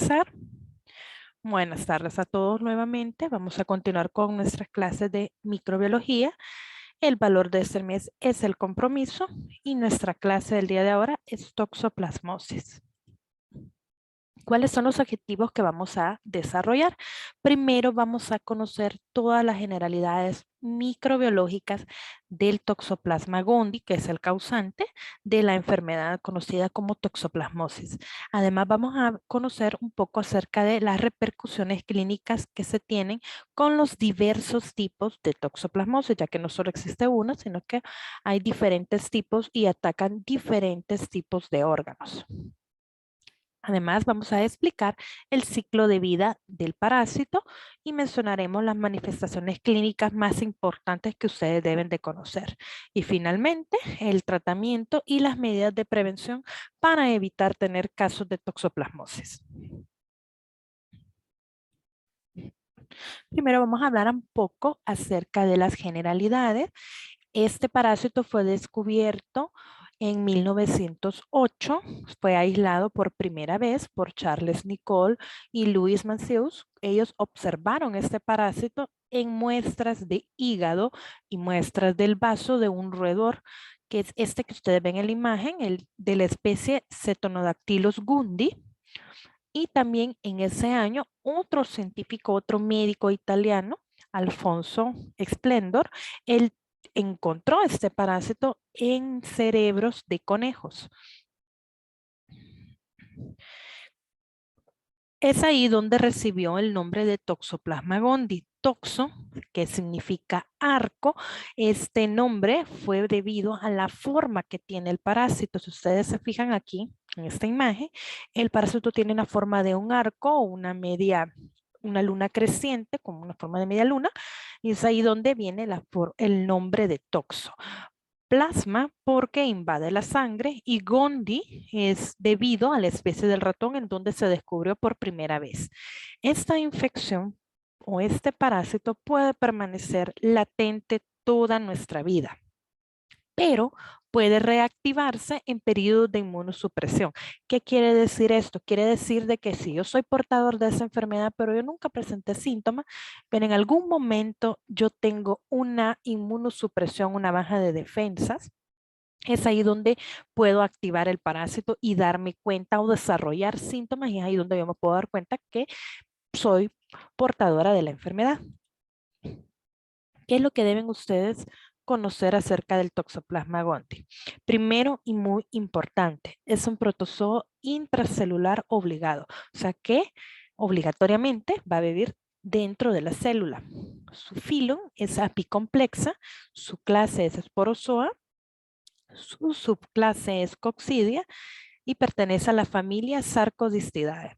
empezar. Buenas tardes a todos nuevamente. Vamos a continuar con nuestras clases de microbiología. El valor de este mes es el compromiso y nuestra clase del día de ahora es toxoplasmosis. ¿Cuáles son los objetivos que vamos a desarrollar? Primero vamos a conocer todas las generalidades microbiológicas del Toxoplasma gondii, que es el causante de la enfermedad conocida como toxoplasmosis. Además, vamos a conocer un poco acerca de las repercusiones clínicas que se tienen con los diversos tipos de toxoplasmosis, ya que no solo existe uno, sino que hay diferentes tipos y atacan diferentes tipos de órganos. Además, vamos a explicar el ciclo de vida del parásito y mencionaremos las manifestaciones clínicas más importantes que ustedes deben de conocer. Y finalmente, el tratamiento y las medidas de prevención para evitar tener casos de toxoplasmosis. Primero vamos a hablar un poco acerca de las generalidades. Este parásito fue descubierto en 1908, fue aislado por primera vez por Charles Nicoll y Louis Mancius. Ellos observaron este parásito en muestras de hígado y muestras del vaso de un roedor, que es este que ustedes ven en la imagen, el de la especie Cetonodactylus gundi. Y también en ese año, otro científico, otro médico italiano, Alfonso Splendor, él encontró este parásito en cerebros de conejos. Es ahí donde recibió el nombre de Toxoplasma gondii. Toxo, que significa arco, este nombre fue debido a la forma que tiene el parásito. Si ustedes se fijan aquí, en esta imagen, el parásito tiene una forma de un arco o una luna creciente, como una forma de media luna, y es ahí donde viene el nombre de toxo. Plasma porque invade la sangre y Gondii es debido a la especie del ratón en donde se descubrió por primera vez. Esta infección o este parásito puede permanecer latente toda nuestra vida, pero puede reactivarse en periodos de inmunosupresión. ¿Qué quiere decir esto? Quiere decir de que si yo soy portador de esa enfermedad, pero yo nunca presenté síntomas, pero en algún momento yo tengo una inmunosupresión, una baja de defensas, es ahí donde puedo activar el parásito y darme cuenta o desarrollar síntomas, y es ahí donde yo me puedo dar cuenta que soy portadora de la enfermedad. ¿Qué es lo que deben ustedes conocer acerca del Toxoplasma gondii? Primero y muy importante, es un protozoo intracelular obligado, o sea que obligatoriamente va a vivir dentro de la célula. Su filo es apicomplexa, su clase es Sporozoa, su subclase es Coccidia y pertenece a la familia Sarcodistidae.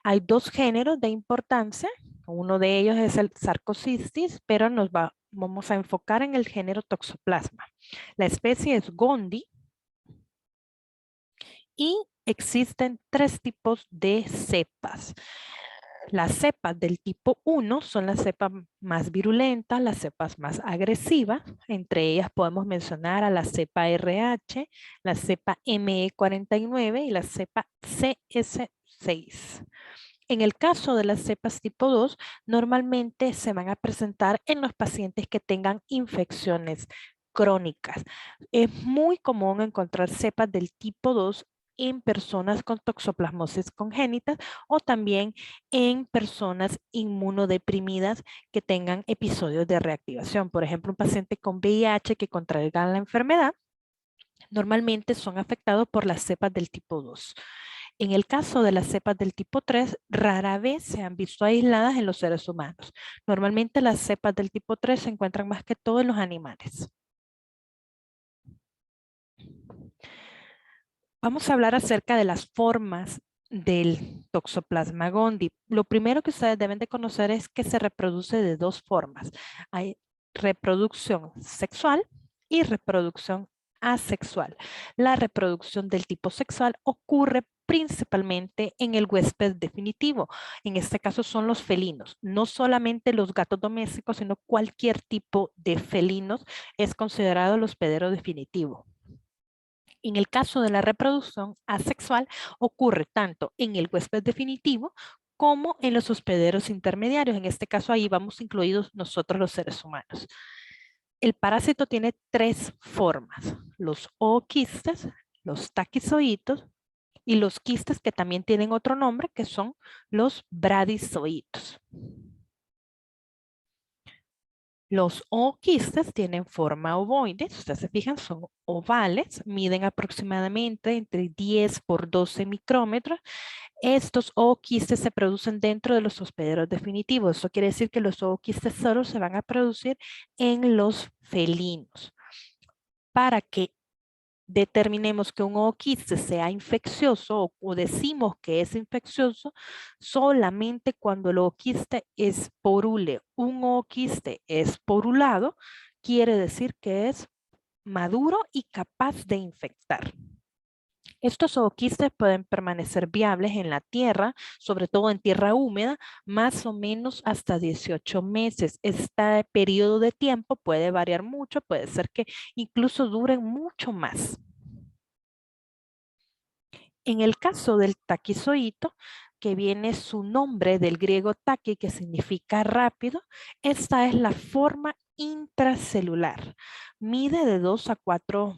Hay dos géneros de importancia. Uno de ellos es el Sarcocistis, pero vamos a enfocar en el género Toxoplasma. La especie es Gondii y existen tres tipos de cepas. Las cepas del tipo 1 son las cepas más virulentas, las cepas más agresivas. Entre ellas podemos mencionar a la cepa RH, la cepa ME49 y la cepa CS6. En el caso de las cepas tipo 2, normalmente se van a presentar en los pacientes que tengan infecciones crónicas. Es muy común encontrar cepas del tipo 2 en personas con toxoplasmosis congénita o también en personas inmunodeprimidas que tengan episodios de reactivación. Por ejemplo, un paciente con VIH que contraiga la enfermedad, normalmente son afectados por las cepas del tipo 2. En el caso de las cepas del tipo 3, rara vez se han visto aisladas en los seres humanos. Normalmente las cepas del tipo 3 se encuentran más que todo en los animales. Vamos a hablar acerca de las formas del Toxoplasma gondii. Lo primero que ustedes deben de conocer es que se reproduce de dos formas. Hay reproducción sexual y reproducción asexual. La reproducción del tipo sexual ocurre principalmente en el huésped definitivo. En este caso son los felinos. No solamente los gatos domésticos, sino cualquier tipo de felinos es considerado el hospedero definitivo. En el caso de la reproducción asexual, ocurre tanto en el huésped definitivo como en los hospederos intermediarios. En este caso, ahí vamos incluidos nosotros los seres humanos. El parásito tiene tres formas: los ooquistes, los taquizoitos y los quistes, que también tienen otro nombre, que son los bradizoitos. Los ooquistes tienen forma ovoide, si ustedes se fijan, son ovales, miden aproximadamente entre 10 por 12 micrómetros. Estos ooquistes se producen dentro de los hospederos definitivos. Eso quiere decir que los ooquistes solo se van a producir en los felinos. Para que determinemos que un ooquiste sea infeccioso o decimos que es infeccioso solamente cuando el ooquiste es porule. Un ooquiste es porulado, quiere decir que es maduro y capaz de infectar. Estos ooquistes pueden permanecer viables en la tierra, sobre todo en tierra húmeda, más o menos hasta 18 meses. Este periodo de tiempo puede variar mucho, puede ser que incluso duren mucho más. En el caso del taquizoito, que viene su nombre del griego taqui, que significa rápido, esta es la forma intracelular. Mide de 2 a 4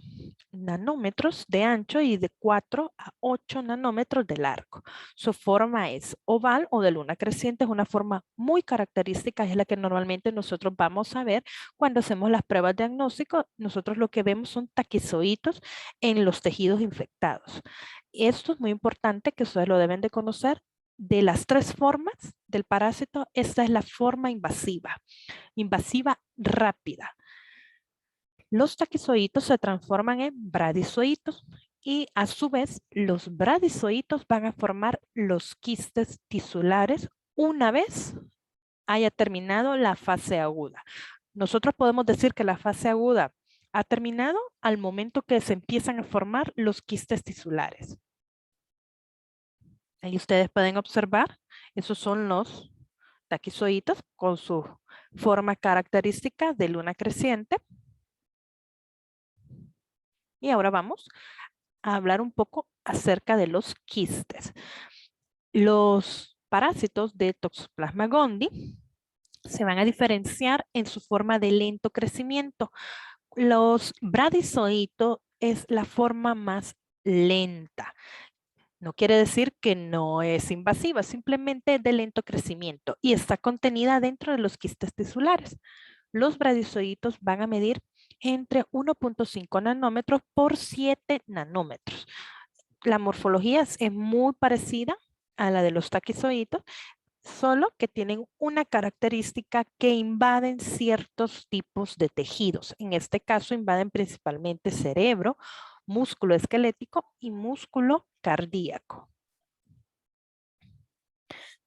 nanómetros de ancho y de 4 a 8 nanómetros de largo. Su forma es oval o de luna creciente, es una forma muy característica, es la que normalmente nosotros vamos a ver cuando hacemos las pruebas de diagnóstico. Nosotros lo que vemos son taquizoitos en los tejidos infectados. Esto es muy importante, que ustedes lo deben de conocer. De las tres formas del parásito, esta es la forma invasiva rápida. Los taquizoitos se transforman en bradizoitos y a su vez los bradizoitos van a formar los quistes tisulares una vez haya terminado la fase aguda. Nosotros podemos decir que la fase aguda ha terminado al momento que se empiezan a formar los quistes tisulares. Ahí ustedes pueden observar, esos son los taquizoitos con su forma característica de luna creciente. Y ahora vamos a hablar un poco acerca de los quistes. Los parásitos de Toxoplasma gondii se van a diferenciar en su forma de lento crecimiento. Los bradizoitos es la forma más lenta. No quiere decir que no es invasiva, simplemente es de lento crecimiento y está contenida dentro de los quistes tisulares. Los bradizoitos van a medir entre 1.5 nanómetros por 7 nanómetros. La morfología es muy parecida a la de los taquizoitos, solo que tienen una característica: que invaden ciertos tipos de tejidos. En este caso invaden principalmente cerebro, músculo esquelético y músculo cardíaco.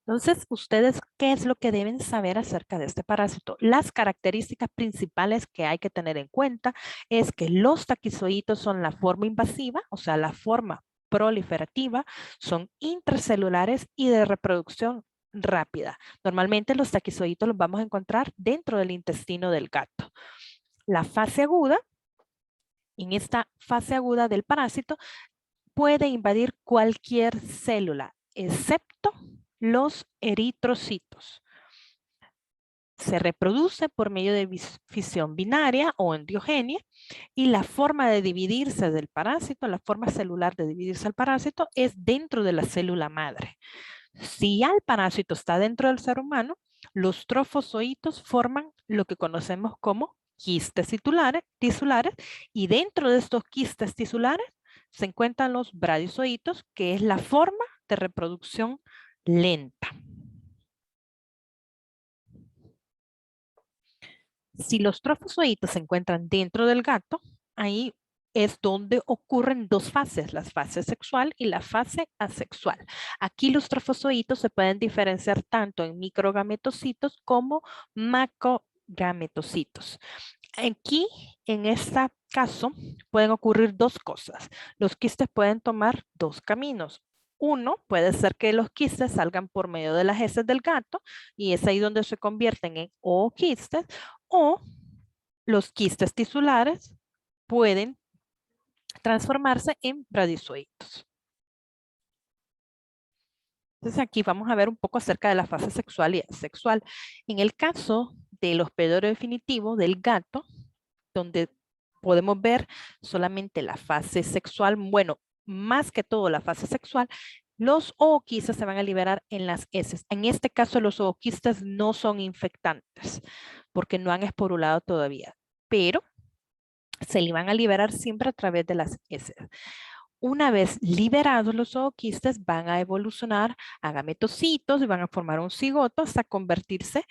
Entonces, ustedes, ¿qué es lo que deben saber acerca de este parásito? Las características principales que hay que tener en cuenta es que los taquizoitos son la forma invasiva, o sea, la forma proliferativa, son intracelulares y de reproducción rápida. Normalmente los taquizoitos los vamos a encontrar dentro del intestino del gato. La fase aguda, en esta fase aguda del parásito, puede invadir cualquier célula, excepto los eritrocitos. Se reproduce por medio de fisión binaria o endiogenia, y la forma de dividirse del parásito, la forma celular de dividirse del parásito, es dentro de la célula madre. Si ya el parásito está dentro del ser humano, los trofozoitos forman lo que conocemos como quistes tisulares, y dentro de estos quistes tisulares se encuentran los bradizoitos, que es la forma de reproducción lenta. Si los trofozoitos se encuentran dentro del gato, ahí es donde ocurren dos fases: la fase sexual y la fase asexual. Aquí los trofozoitos se pueden diferenciar tanto en microgametocitos como macrogametocitos. Aquí, en este caso, pueden ocurrir dos cosas. Los quistes pueden tomar dos caminos. Uno, puede ser que los quistes salgan por medio de las heces del gato, y es ahí donde se convierten en ooquistes, o los quistes tisulares pueden transformarse en bradizoitos. Entonces aquí vamos a ver un poco acerca de la fase sexual y asexual. En el caso del hospedador definitivo del gato, donde podemos ver solamente la fase sexual, bueno, más que todo la fase sexual, los ooquistas se van a liberar en las heces. En este caso, los ooquistas no son infectantes porque no han esporulado todavía, pero se le van a liberar siempre a través de las heces. Una vez liberados los ooquistas, van a evolucionar a gametocitos y van a formar un cigoto hasta convertirse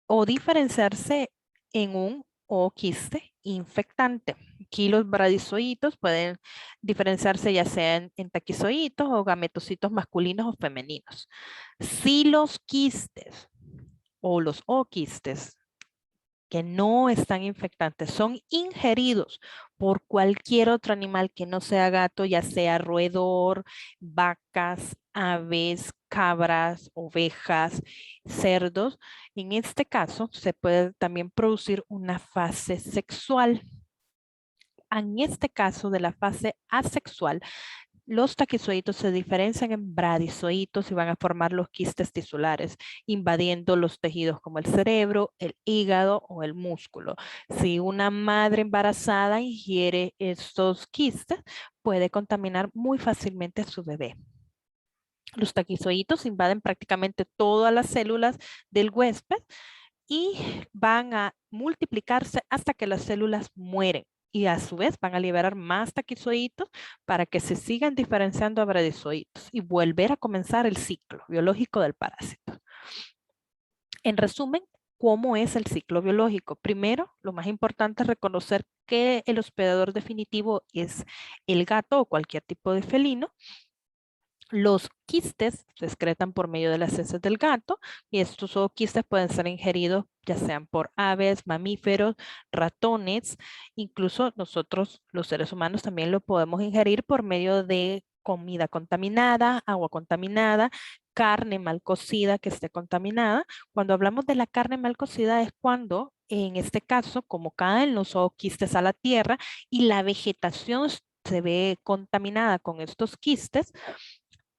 o diferenciarse en un ooquiste infectante. Aquí los bradizoitos pueden diferenciarse ya sea en taquizoitos o gametocitos masculinos o femeninos. Si los quistes o los ooquistes que no están infectantes son ingeridos por cualquier otro animal que no sea gato, ya sea roedor, vacas, aves, cabras, ovejas, cerdos. En este caso, se puede también producir una fase sexual. En este caso de la fase asexual, los taquizoitos se diferencian en bradizoitos y van a formar los quistes tisulares, invadiendo los tejidos como el cerebro, el hígado o el músculo. Si una madre embarazada ingiere estos quistes, puede contaminar muy fácilmente a su bebé. Los taquizoitos invaden prácticamente todas las células del huésped y van a multiplicarse hasta que las células mueren. Y a su vez van a liberar más taquizoitos para que se sigan diferenciando a bradizoitos y volver a comenzar el ciclo biológico del parásito. En resumen, ¿cómo es el ciclo biológico? Primero, lo más importante es reconocer que el hospedador definitivo es el gato o cualquier tipo de felino. Los quistes se excretan por medio de las heces del gato y estos quistes pueden ser ingeridos ya sean por aves, mamíferos, ratones, incluso nosotros los seres humanos también lo podemos ingerir por medio de comida contaminada, agua contaminada, carne mal cocida que esté contaminada. Cuando hablamos de la carne mal cocida es cuando, en este caso, como caen los quistes a la tierra y la vegetación se ve contaminada con estos quistes,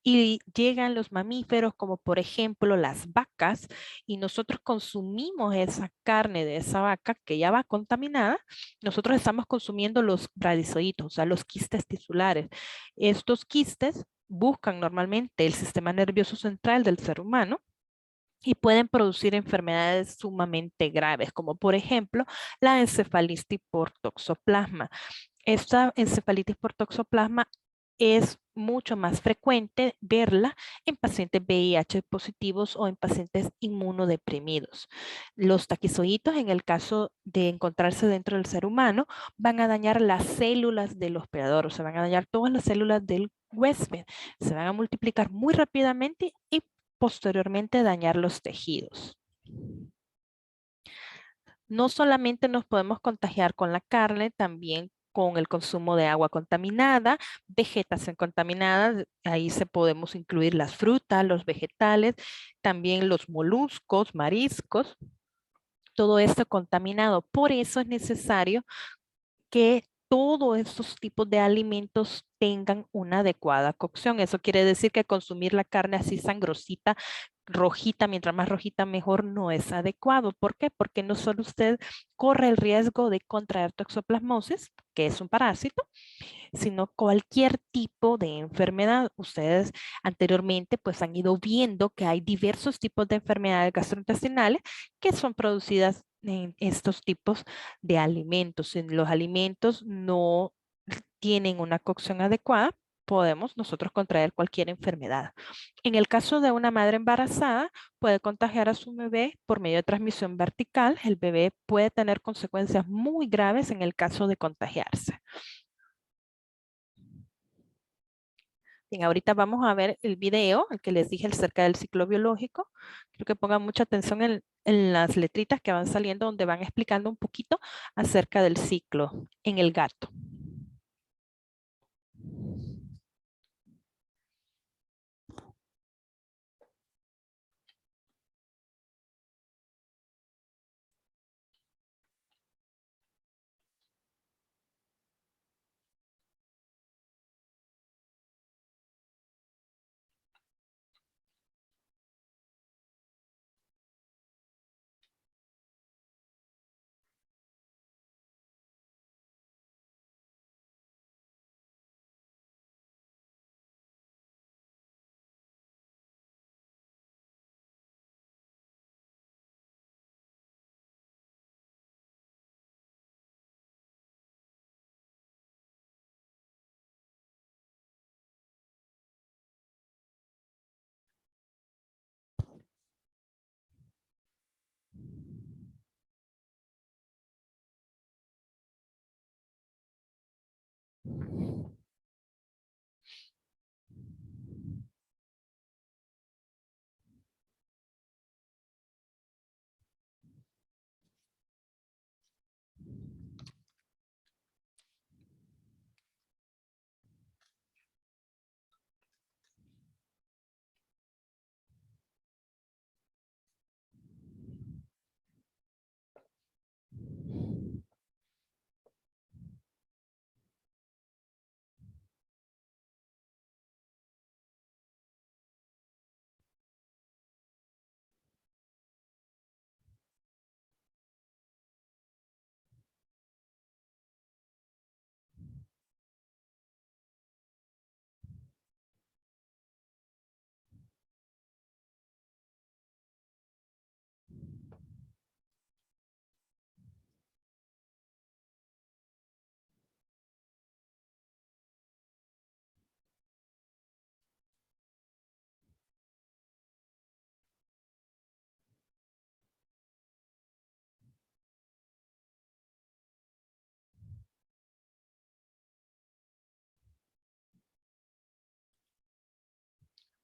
y llegan los mamíferos como por ejemplo las vacas y nosotros consumimos esa carne de esa vaca que ya va contaminada, nosotros estamos consumiendo los bradizoitos, o sea, los quistes tisulares. Estos quistes buscan normalmente el sistema nervioso central del ser humano y pueden producir enfermedades sumamente graves, como por ejemplo la encefalitis por toxoplasma. Esta encefalitis por toxoplasma es mucho más frecuente verla en pacientes VIH positivos o en pacientes inmunodeprimidos. Los taquizoitos, en el caso de encontrarse dentro del ser humano, van a dañar las células del hospedador, o sea, van a dañar todas las células del huésped. Se van a multiplicar muy rápidamente y posteriormente dañar los tejidos. No solamente nos podemos contagiar con la carne, también con el consumo de agua contaminada, vegetación contaminada, ahí se podemos incluir las frutas, los vegetales, también los moluscos, mariscos, todo esto contaminado. Por eso es necesario que todos estos tipos de alimentos tengan una adecuada cocción. Eso quiere decir que consumir la carne así sangrosita, rojita, mientras más rojita mejor, no es adecuado. ¿Por qué? Porque no solo usted corre el riesgo de contraer toxoplasmosis, que es un parásito, sino cualquier tipo de enfermedad. Ustedes anteriormente pues han ido viendo que hay diversos tipos de enfermedades gastrointestinales que son producidas en estos tipos de alimentos. Si los alimentos no tienen una cocción adecuada, podemos nosotros contraer cualquier enfermedad. En el caso de una madre embarazada, puede contagiar a su bebé por medio de transmisión vertical. El bebé puede tener consecuencias muy graves en el caso de contagiarse. Bien, ahorita vamos a ver el video, el que les dije acerca del ciclo biológico. Quiero que pongan mucha atención en las letritas que van saliendo, donde van explicando un poquito acerca del ciclo en el gato.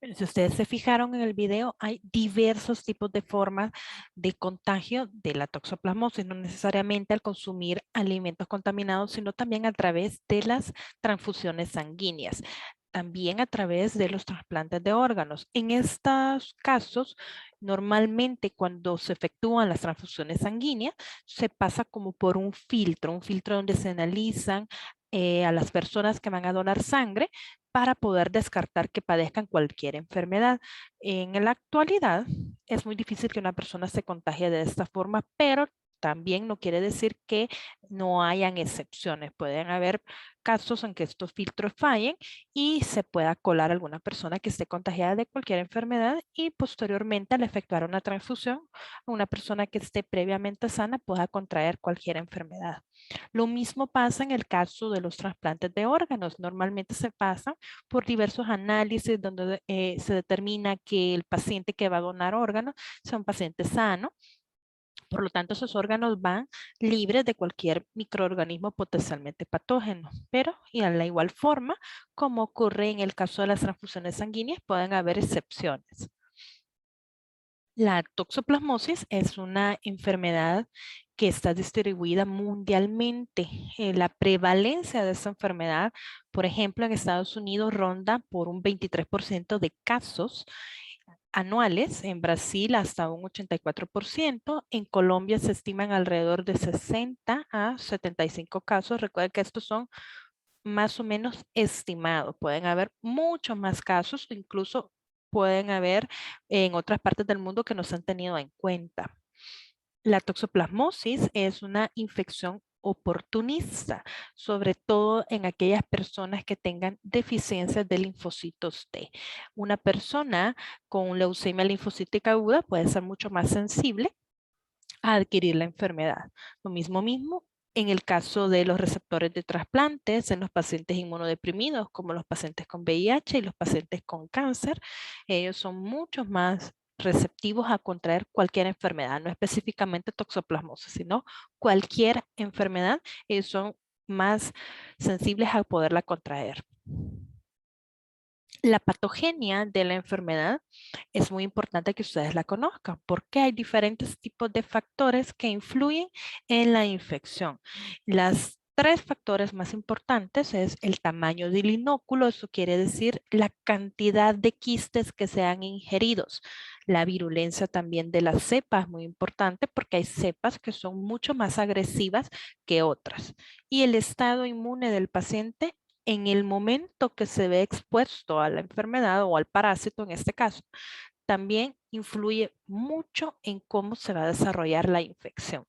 Si ustedes se fijaron en el video, hay diversos tipos de formas de contagio de la toxoplasmosis, no necesariamente al consumir alimentos contaminados, sino también a través de las transfusiones sanguíneas, también a través de los trasplantes de órganos. En estos casos, normalmente cuando se efectúan las transfusiones sanguíneas, se pasa como por un filtro donde se analizan a las personas que van a donar sangre para poder descartar que padezcan cualquier enfermedad. En la actualidad es muy difícil que una persona se contagie de esta forma, pero también no quiere decir que no hayan excepciones. Pueden haber casos en que estos filtros fallen y se pueda colar alguna persona que esté contagiada de cualquier enfermedad y posteriormente al efectuar una transfusión, una persona que esté previamente sana pueda contraer cualquier enfermedad. Lo mismo pasa en el caso de los trasplantes de órganos. Normalmente se pasa por diversos análisis donde se determina que el paciente que va a donar órganos sea un paciente sano. Por lo tanto, esos órganos van libres de cualquier microorganismo potencialmente patógeno. Pero, y a la igual forma, como ocurre en el caso de las transfusiones sanguíneas, pueden haber excepciones. La toxoplasmosis es una enfermedad que está distribuida mundialmente. La prevalencia de esta enfermedad, por ejemplo, en Estados Unidos ronda por un 23% de casos anuales, en Brasil hasta un 84%, en Colombia se estiman alrededor de 60 a 75 casos. Recuerden que estos son más o menos estimados. Pueden haber muchos más casos, incluso pueden haber en otras partes del mundo que no se han tenido en cuenta. La toxoplasmosis es una infección oportunista, sobre todo en aquellas personas que tengan deficiencias de linfocitos T. Una persona con leucemia linfocítica aguda puede ser mucho más sensible a adquirir la enfermedad. Lo mismo en el caso de los receptores de trasplantes, en los pacientes inmunodeprimidos, como los pacientes con VIH y los pacientes con cáncer, ellos son mucho más receptivos a contraer cualquier enfermedad, no específicamente toxoplasmosis, sino cualquier enfermedad, ellos son más sensibles a poderla contraer. La patogenia de la enfermedad es muy importante que ustedes la conozcan porque hay diferentes tipos de factores que influyen en la infección. Las tres factores más importantes es el tamaño del inóculo, eso quiere decir la cantidad de quistes que se han ingeridos. La virulencia también de las cepas es muy importante porque hay cepas que son mucho más agresivas que otras. Y el estado inmune del paciente en el momento que se ve expuesto a la enfermedad o al parásito en este caso, también influye mucho en cómo se va a desarrollar la infección.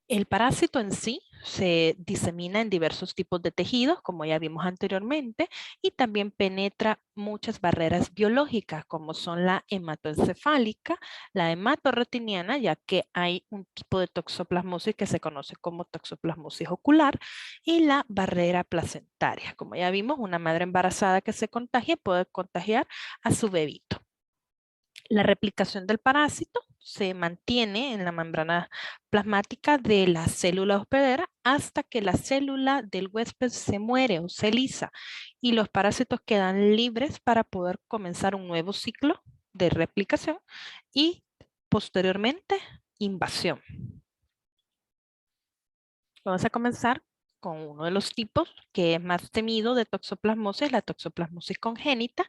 El parásito en sí se disemina en diversos tipos de tejidos, como ya vimos anteriormente, y también penetra muchas barreras biológicas, como son la hematoencefálica, la hematorretiniana, ya que hay un tipo de toxoplasmosis que se conoce como toxoplasmosis ocular, y la barrera placentaria. Como ya vimos, una madre embarazada que se contagia puede contagiar a su bebito. La replicación del parásito se mantiene en la membrana plasmática de la célula hospedera hasta que la célula del huésped se muere o se lisa y los parásitos quedan libres para poder comenzar un nuevo ciclo de replicación y posteriormente invasión. Vamos a comenzar con uno de los tipos que es más temido de toxoplasmosis, la toxoplasmosis congénita.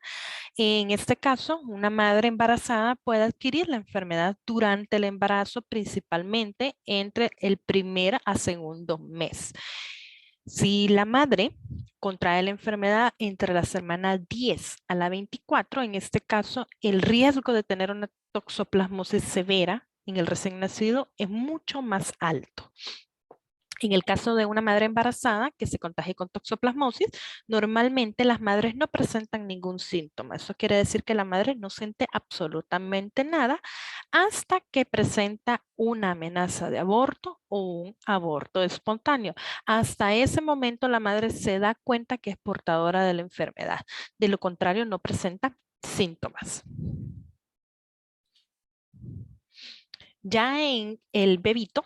En este caso, una madre embarazada puede adquirir la enfermedad durante el embarazo, principalmente entre el primer a segundo mes. Si la madre contrae la enfermedad entre la semana 10 a la 24, en este caso, el riesgo de tener una toxoplasmosis severa en el recién nacido es mucho más alto. En el caso de una madre embarazada que se contagie con toxoplasmosis, normalmente las madres no presentan ningún síntoma. Eso quiere decir que la madre no siente absolutamente nada hasta que presenta una amenaza de aborto o un aborto espontáneo. Hasta ese momento la madre se da cuenta que es portadora de la enfermedad. De lo contrario, no presenta síntomas. Ya en el bebito,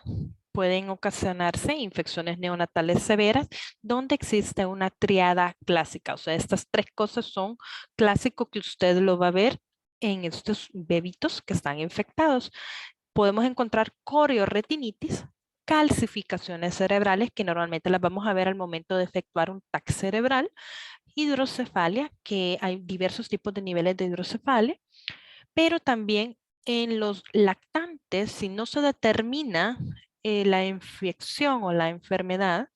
pueden ocasionarse infecciones neonatales severas donde existe una triada clásica. O sea, estas tres cosas son clásicos que usted lo va a ver en estos bebitos que están infectados. Podemos encontrar corioretinitis, calcificaciones cerebrales, que normalmente las vamos a ver al momento de efectuar un TAC cerebral, hidrocefalia, que hay diversos tipos de niveles de hidrocefalia, pero también en los lactantes, si no se determina la infección o la enfermedad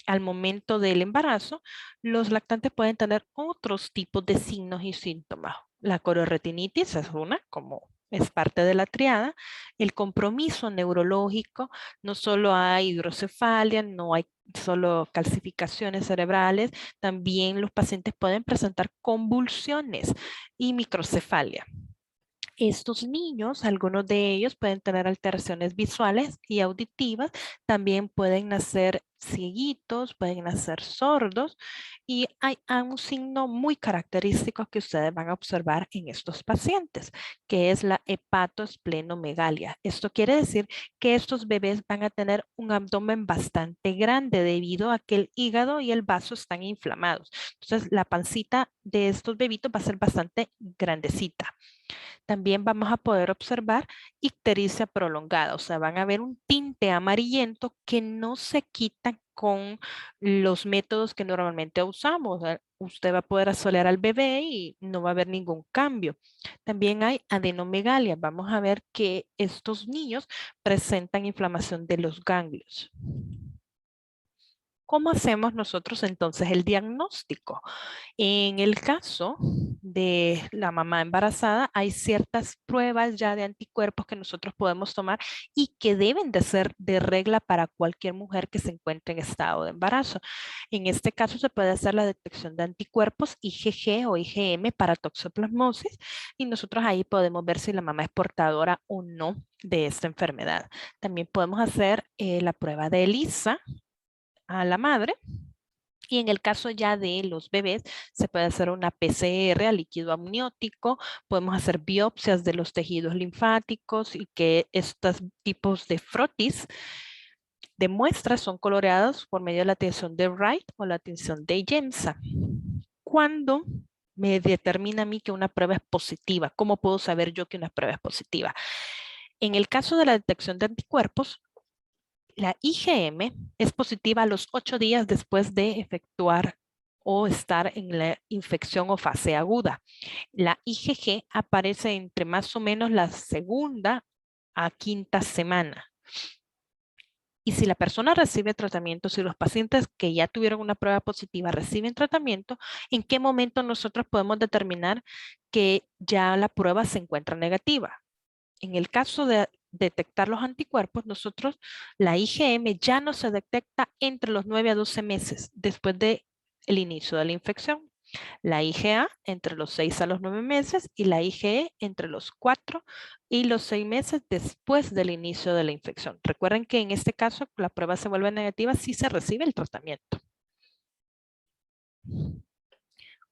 al momento del embarazo, los lactantes pueden tener otros tipos de signos y síntomas. La coriorretinitis es una, como es parte de la triada. El compromiso neurológico, no solo hay hidrocefalia, no hay solo calcificaciones cerebrales, también los pacientes pueden presentar convulsiones y microcefalia. Estos niños, algunos de ellos pueden tener alteraciones visuales y auditivas, también pueden nacer cieguitos, pueden nacer sordos y hay un signo muy característico que ustedes van a observar en estos pacientes, que es la hepatoesplenomegalia. Esto quiere decir que estos bebés van a tener un abdomen bastante grande debido a que el hígado y el vaso están inflamados. Entonces, la pancita de estos bebitos va a ser bastante grandecita. También vamos a poder observar ictericia prolongada, o sea, van a ver un tinte amarillento que no se quita con los métodos que normalmente usamos. Usted va a poder asolear al bebé y no va a haber ningún cambio. También hay adenomegalia. Vamos a ver que estos niños presentan inflamación de los ganglios. ¿Cómo hacemos nosotros entonces el diagnóstico? En el caso de la mamá embarazada, hay ciertas pruebas ya de anticuerpos que nosotros podemos tomar y que deben de ser de regla para cualquier mujer que se encuentre en estado de embarazo. En este caso se puede hacer la detección de anticuerpos IgG o IgM para toxoplasmosis y nosotros ahí podemos ver si la mamá es portadora o no de esta enfermedad. También podemos hacer la prueba de ELISA a la madre. Y en el caso ya de los bebés, se puede hacer una PCR a líquido amniótico, podemos hacer biopsias de los tejidos linfáticos y que estos tipos de frotis de muestras son coloreados por medio de la tinción de Wright o la tinción de Gemsa. ¿Cuándo me determina a mí que una prueba es positiva? ¿Cómo puedo saber yo que una prueba es positiva? En el caso de la detección de anticuerpos, la IgM es positiva a los 8 días después de efectuar o estar en la infección o fase aguda. La IgG aparece entre más o menos la segunda a quinta semana. Y si la persona recibe tratamiento, si los pacientes que ya tuvieron una prueba positiva reciben tratamiento, ¿en qué momento nosotros podemos determinar que ya la prueba se encuentra negativa? En el caso de detectar los anticuerpos, nosotros la IgM ya no se detecta entre los 9 a 12 meses después del inicio de la infección. La IgA entre los 6 a los 9 meses y la IgE entre los 4 y los 6 meses después del inicio de la infección. Recuerden que en este caso la prueba se vuelve negativa si se recibe el tratamiento.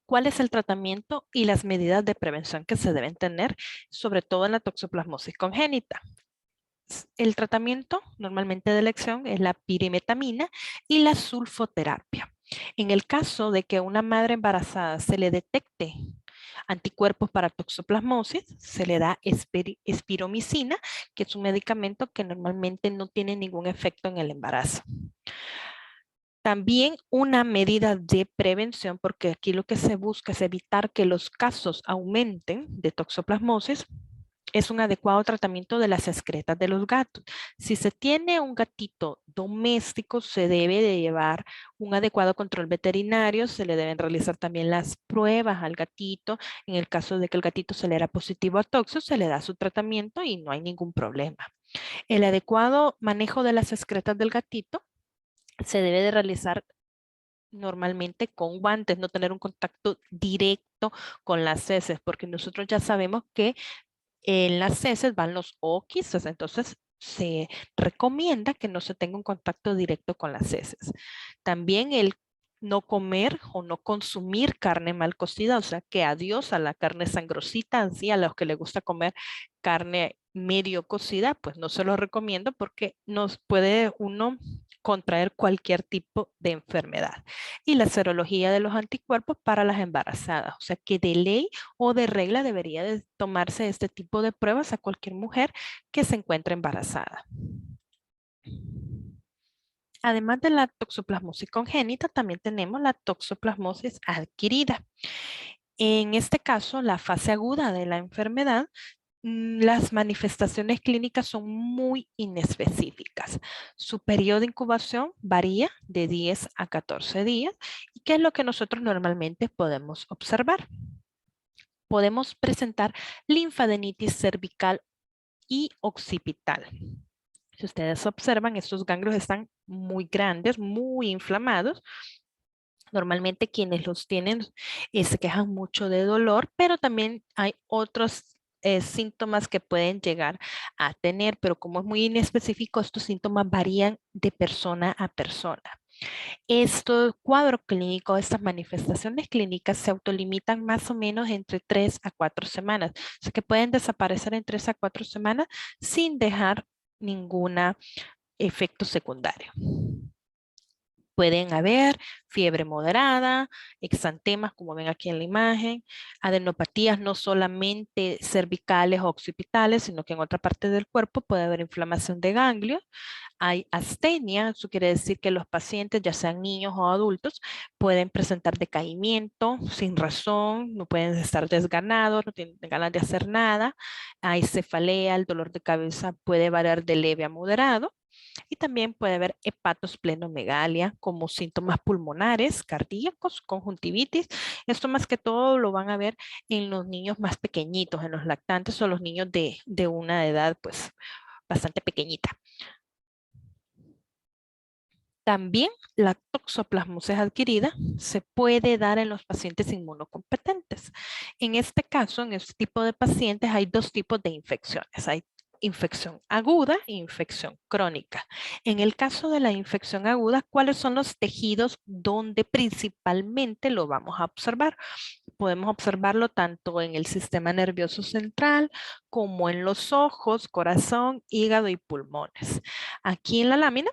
¿Cuál es el tratamiento y las medidas de prevención que se deben tener, sobre todo en la toxoplasmosis congénita? El tratamiento normalmente de elección es la pirimetamina y la sulfoterapia. En el caso de que a una madre embarazada se le detecte anticuerpos para toxoplasmosis, se le da espiromicina, que es un medicamento que normalmente no tiene ningún efecto en el embarazo. También una medida de prevención, porque aquí lo que se busca es evitar que los casos aumenten de toxoplasmosis, es un adecuado tratamiento de las excretas de los gatos. Si se tiene un gatito doméstico, se debe de llevar un adecuado control veterinario, se le deben realizar también las pruebas al gatito. En el caso de que el gatito se le era positivo a toxo, se le da su tratamiento y no hay ningún problema. El adecuado manejo de las excretas del gatito se debe de realizar normalmente con guantes, no tener un contacto directo con las heces, porque nosotros ya sabemos que en las heces van los oquis, entonces se recomienda que no se tenga un contacto directo con las heces. También no comer o no consumir carne mal cocida, o sea que adiós a la carne sangrosita, así a los que les gusta comer carne medio cocida, pues no se lo recomiendo porque nos puede uno contraer cualquier tipo de enfermedad. Y la serología de los anticuerpos para las embarazadas, o sea que de ley o de regla debería de tomarse este tipo de pruebas a cualquier mujer que se encuentre embarazada. Además de la toxoplasmosis congénita, también tenemos la toxoplasmosis adquirida. En este caso, la fase aguda de la enfermedad, las manifestaciones clínicas son muy inespecíficas. Su periodo de incubación varía de 10 a 14 días. ¿Y qué es lo que nosotros normalmente podemos observar? Podemos presentar linfadenitis cervical y occipital. Si ustedes observan, estos ganglios están muy grandes, muy inflamados. Normalmente quienes los tienen se quejan mucho de dolor, pero también hay otros síntomas que pueden llegar a tener, pero como es muy inespecífico, estos síntomas varían de persona a persona. Este cuadro clínico, estas manifestaciones clínicas se autolimitan más o menos entre 3 a 4 semanas, o sea que pueden desaparecer en 3 a 4 semanas sin dejar ningún efecto secundario. Pueden haber fiebre moderada, exantemas, como ven aquí en la imagen, adenopatías no solamente cervicales o occipitales, sino que en otra parte del cuerpo puede haber inflamación de ganglios. Hay astenia, eso quiere decir que los pacientes, ya sean niños o adultos, pueden presentar decaimiento sin razón, no pueden estar desganados, no tienen ganas de hacer nada. Hay cefalea, el dolor de cabeza puede variar de leve a moderado. Y también puede haber hepatosplenomegalia como síntomas pulmonares, cardíacos, conjuntivitis. Esto más que todo lo van a ver en los niños más pequeñitos, en los lactantes o los niños de una edad pues bastante pequeñita. También la toxoplasmosis adquirida se puede dar en los pacientes inmunocompetentes. En este caso, en este tipo de pacientes hay dos tipos de infecciones. Hay infección aguda e infección crónica. En el caso de la infección aguda, ¿cuáles son los tejidos donde principalmente lo vamos a observar? Podemos observarlo tanto en el sistema nervioso central como en los ojos, corazón, hígado y pulmones. Aquí en la lámina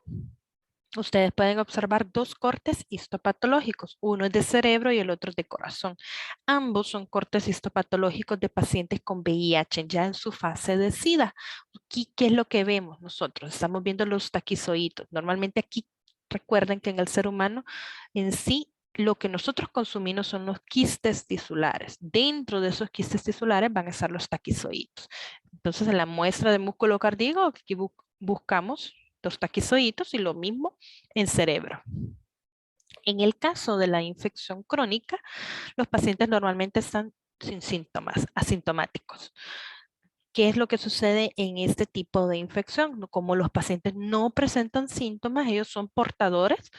ustedes pueden observar dos cortes histopatológicos, uno es de cerebro y el otro es de corazón. Ambos son cortes histopatológicos de pacientes con VIH ya en su fase de SIDA. Aquí, ¿qué es lo que vemos nosotros? Estamos viendo los taquizoitos. Normalmente aquí, recuerden que en el ser humano en sí, lo que nosotros consumimos son los quistes tisulares. Dentro de esos quistes tisulares van a estar los taquizoitos. Entonces, en la muestra de músculo cardíaco, aquí buscamos los taquizoitos y lo mismo en cerebro. En el caso de la infección crónica, los pacientes normalmente están sin síntomas, asintomáticos. ¿Qué es lo que sucede en este tipo de infección? Como los pacientes no presentan síntomas, ellos son portadores,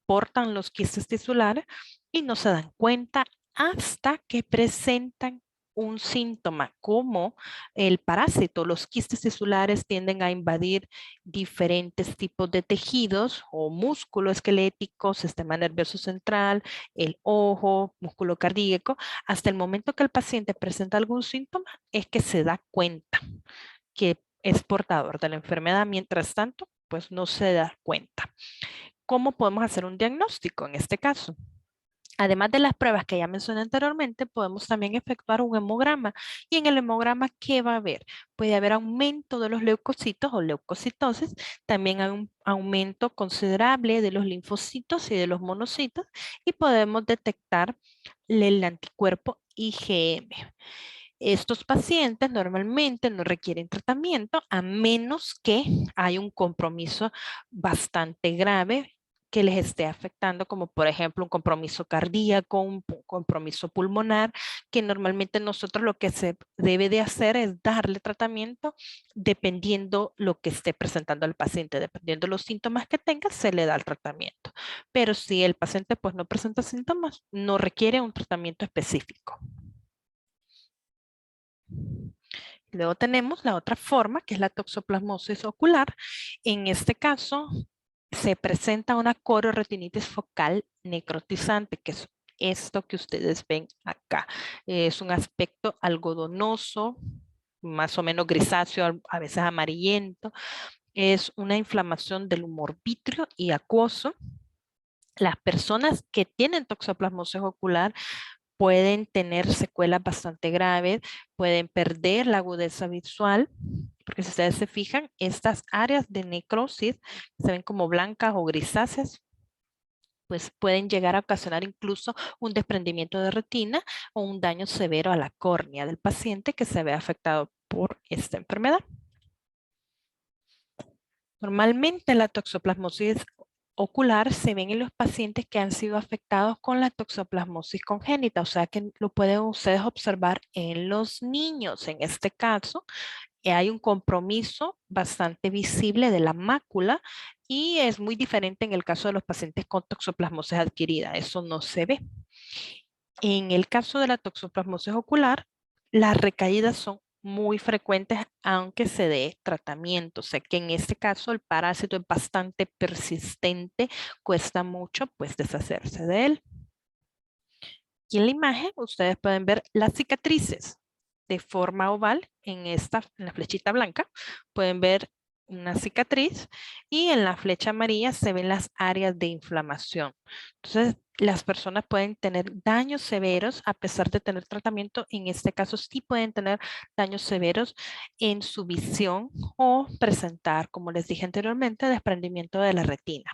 portan los quistes tisulares y no se dan cuenta hasta que presentan un síntoma como el parásito. Los quistes tisulares tienden a invadir diferentes tipos de tejidos o músculo esquelético, sistema nervioso central, el ojo, músculo cardíaco. Hasta el momento que el paciente presenta algún síntoma es que se da cuenta que es portador de la enfermedad. Mientras tanto, pues no se da cuenta. ¿Cómo podemos hacer un diagnóstico en este caso? Además de las pruebas que ya mencioné anteriormente, podemos también efectuar un hemograma. Y en el hemograma, ¿qué va a haber? Puede haber aumento de los leucocitos o leucocitosis. También hay un aumento considerable de los linfocitos y de los monocitos. Y podemos detectar el anticuerpo IgM. Estos pacientes normalmente no requieren tratamiento a menos que haya un compromiso bastante grave que les esté afectando, como por ejemplo un compromiso cardíaco, un compromiso pulmonar, que normalmente nosotros lo que se debe de hacer es darle tratamiento dependiendo lo que esté presentando el paciente, dependiendo los síntomas que tenga, se le da el tratamiento. Pero si el paciente pues no presenta síntomas, no requiere un tratamiento específico. Luego tenemos la otra forma, que es la toxoplasmosis ocular. En este caso, se presenta una cororetinitis focal necrotizante, que es esto que ustedes ven acá. Es un aspecto algodonoso, más o menos grisáceo, a veces amarillento. Es una inflamación del humor vítreo y acuoso. Las personas que tienen toxoplasmosis ocular pueden tener secuelas bastante graves, pueden perder la agudeza visual, porque si ustedes se fijan, estas áreas de necrosis se ven como blancas o grisáceas, pues pueden llegar a ocasionar incluso un desprendimiento de retina o un daño severo a la córnea del paciente que se ve afectado por esta enfermedad. Normalmente la toxoplasmosis ocular se ven en los pacientes que han sido afectados con la toxoplasmosis congénita, o sea que lo pueden ustedes observar en los niños. En este caso, hay un compromiso bastante visible de la mácula y es muy diferente en el caso de los pacientes con toxoplasmosis adquirida. Eso no se ve. En el caso de la toxoplasmosis ocular, las recaídas son muy frecuentes aunque se dé tratamiento. O sea que en este caso el parásito es bastante persistente, cuesta mucho pues deshacerse de él. Y en la imagen ustedes pueden ver las cicatrices de forma oval en la flechita blanca. Pueden ver una cicatriz y en la flecha amarilla se ven las áreas de inflamación. Entonces, las personas pueden tener daños severos a pesar de tener tratamiento. En este caso, sí pueden tener daños severos en su visión o presentar, como les dije anteriormente, desprendimiento de la retina.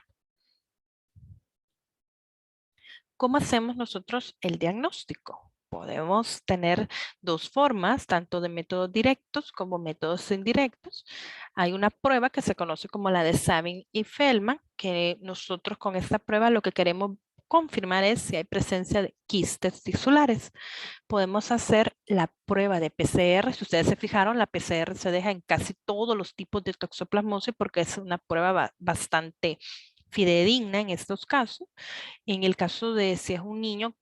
¿Cómo hacemos nosotros el diagnóstico? Podemos tener dos formas, tanto de métodos directos como métodos indirectos. Hay una prueba que se conoce como la de Sabin y Feldman, que nosotros con esta prueba lo que queremos confirmar es si hay presencia de quistes tisulares. Podemos hacer la prueba de PCR. Si ustedes se fijaron, la PCR se deja en casi todos los tipos de toxoplasmosis porque es una prueba bastante fidedigna en estos casos. En el caso de si es un niño,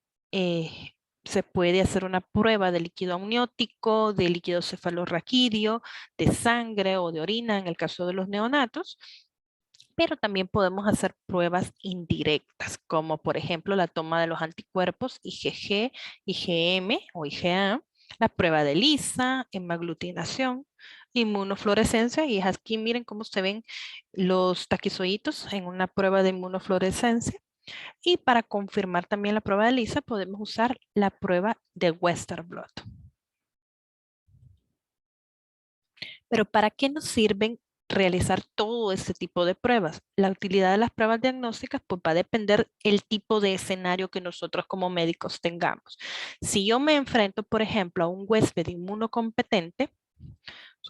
se puede hacer una prueba de líquido amniótico, de líquido cefalorraquídeo, de sangre o de orina en el caso de los neonatos, pero también podemos hacer pruebas indirectas, como por ejemplo la toma de los anticuerpos IgG, IgM o IgA, la prueba de ELISA, hemaglutinación, inmunofluorescencia, y aquí miren cómo se ven los taquizoitos en una prueba de inmunofluorescencia. Y para confirmar también la prueba de ELISA, podemos usar la prueba de Western blot. Pero ¿para qué nos sirven realizar todo este tipo de pruebas? La utilidad de las pruebas diagnósticas pues va a depender el tipo de escenario que nosotros como médicos tengamos. Si yo me enfrento, por ejemplo, a un huésped inmunocompetente,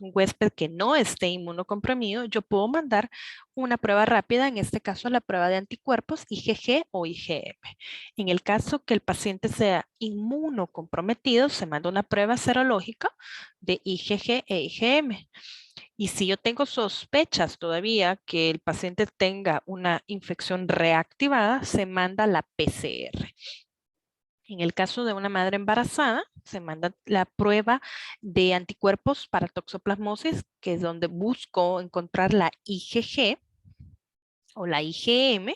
un huésped que no esté inmunocomprimido, yo puedo mandar una prueba rápida, en este caso la prueba de anticuerpos IgG o IgM. En el caso que el paciente sea inmunocomprometido, se manda una prueba serológica de IgG e IgM. Y si yo tengo sospechas todavía que el paciente tenga una infección reactivada, se manda la PCR. En el caso de una madre embarazada, se manda la prueba de anticuerpos para toxoplasmosis, que es donde busco encontrar la IgG o la IgM.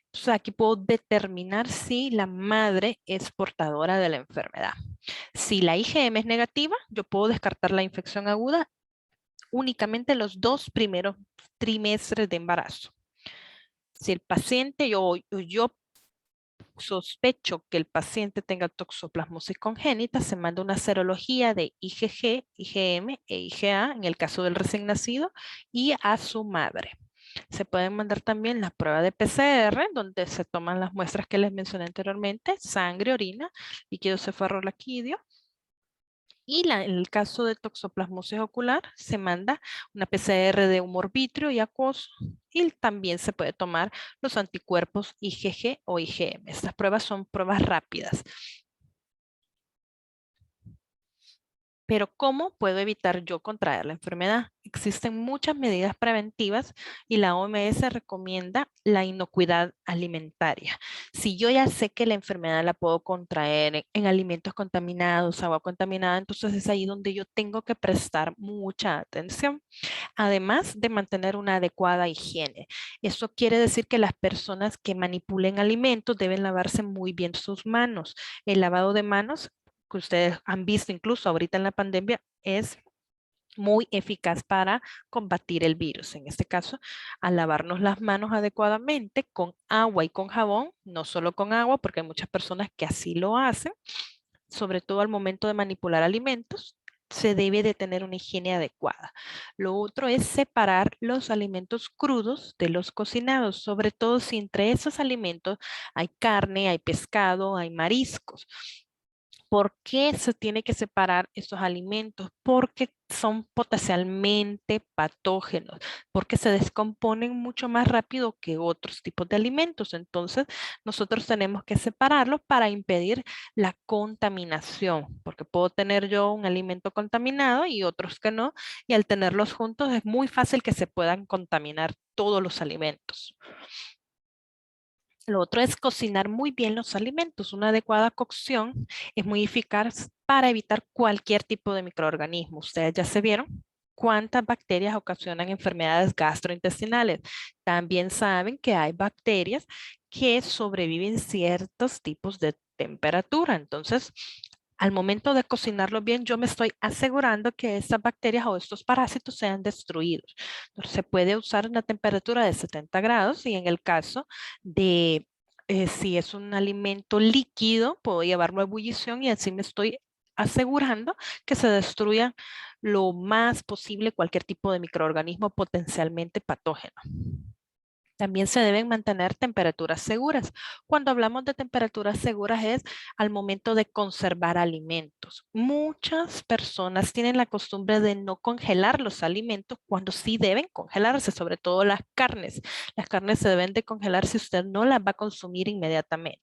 Entonces aquí puedo determinar si la madre es portadora de la enfermedad. Si la IgM es negativa, yo puedo descartar la infección aguda únicamente los 2 primeros trimestres de embarazo. Si el paciente yo sospecho que el paciente tenga toxoplasmosis congénita, se manda una serología de IgG, IgM e IgA en el caso del recién nacido y a su madre. Se pueden mandar también la prueba de PCR, donde se toman las muestras que les mencioné anteriormente, sangre, orina, líquido cefalorraquídeo. Y en el caso de toxoplasmosis ocular, se manda una PCR de humor vítreo y acuoso y también se puede tomar los anticuerpos IgG o IgM. Estas pruebas son pruebas rápidas. Pero ¿cómo puedo evitar yo contraer la enfermedad? Existen muchas medidas preventivas y la OMS recomienda la inocuidad alimentaria. Si yo ya sé que la enfermedad la puedo contraer en alimentos contaminados, agua contaminada, entonces es ahí donde yo tengo que prestar mucha atención. Además de mantener una adecuada higiene. Eso quiere decir que las personas que manipulen alimentos deben lavarse muy bien sus manos. El lavado de manos, que ustedes han visto incluso ahorita en la pandemia, es muy eficaz para combatir el virus. En este caso, al lavarnos las manos adecuadamente con agua y con jabón, no solo con agua, porque hay muchas personas que así lo hacen, sobre todo al momento de manipular alimentos, se debe de tener una higiene adecuada. Lo otro es separar los alimentos crudos de los cocinados, sobre todo si entre esos alimentos hay carne, hay pescado, hay mariscos. ¿Por qué se tiene que separar estos alimentos? Porque son potencialmente patógenos, porque se descomponen mucho más rápido que otros tipos de alimentos. Entonces, nosotros tenemos que separarlos para impedir la contaminación, porque puedo tener yo un alimento contaminado y otros que no, y al tenerlos juntos es muy fácil que se puedan contaminar todos los alimentos. Lo otro es cocinar muy bien los alimentos. Una adecuada cocción es muy eficaz para evitar cualquier tipo de microorganismo. Ustedes ya se vieron cuántas bacterias ocasionan enfermedades gastrointestinales. También saben que hay bacterias que sobreviven ciertos tipos de temperatura. Entonces, al momento de cocinarlo bien, yo me estoy asegurando que estas bacterias o estos parásitos sean destruidos. Entonces, se puede usar una temperatura de 70 grados y en el caso de si es un alimento líquido, puedo llevarlo a ebullición y así me estoy asegurando que se destruya lo más posible cualquier tipo de microorganismo potencialmente patógeno. También se deben mantener temperaturas seguras. Cuando hablamos de temperaturas seguras es al momento de conservar alimentos. Muchas personas tienen la costumbre de no congelar los alimentos cuando sí deben congelarse, sobre todo las carnes. Las carnes se deben de congelar si usted no las va a consumir inmediatamente.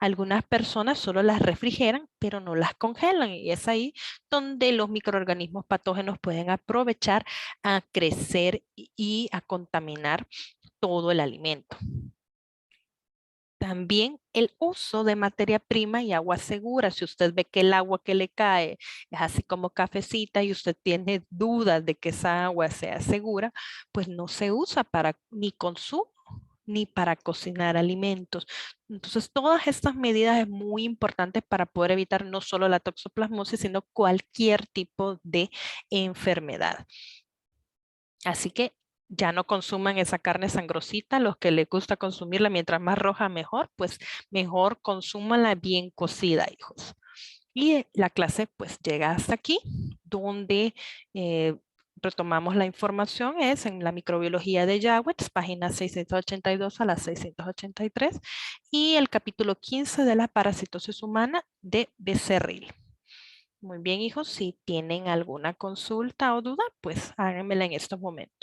Algunas personas solo las refrigeran, pero no las congelan y es ahí donde los microorganismos patógenos pueden aprovechar a crecer y a contaminar todo el alimento. También el uso de materia prima y agua segura. Si usted ve que el agua que le cae es así como cafecita y usted tiene dudas de que esa agua sea segura, pues no se usa para ni consumo ni para cocinar alimentos. Entonces, todas estas medidas es muy importante para poder evitar no solo la toxoplasmosis, sino cualquier tipo de enfermedad. Así que ya no consuman esa carne sangrosita, los que les gusta consumirla mientras más roja mejor, pues mejor consúmanla bien cocida, hijos. Y la clase pues llega hasta aquí, donde retomamos la información, es en la microbiología de Jawetz, páginas 682 a las 683, y el capítulo 15 de la parasitosis humana de Becerril. Muy bien, hijos, si tienen alguna consulta o duda, pues háganmela en estos momentos.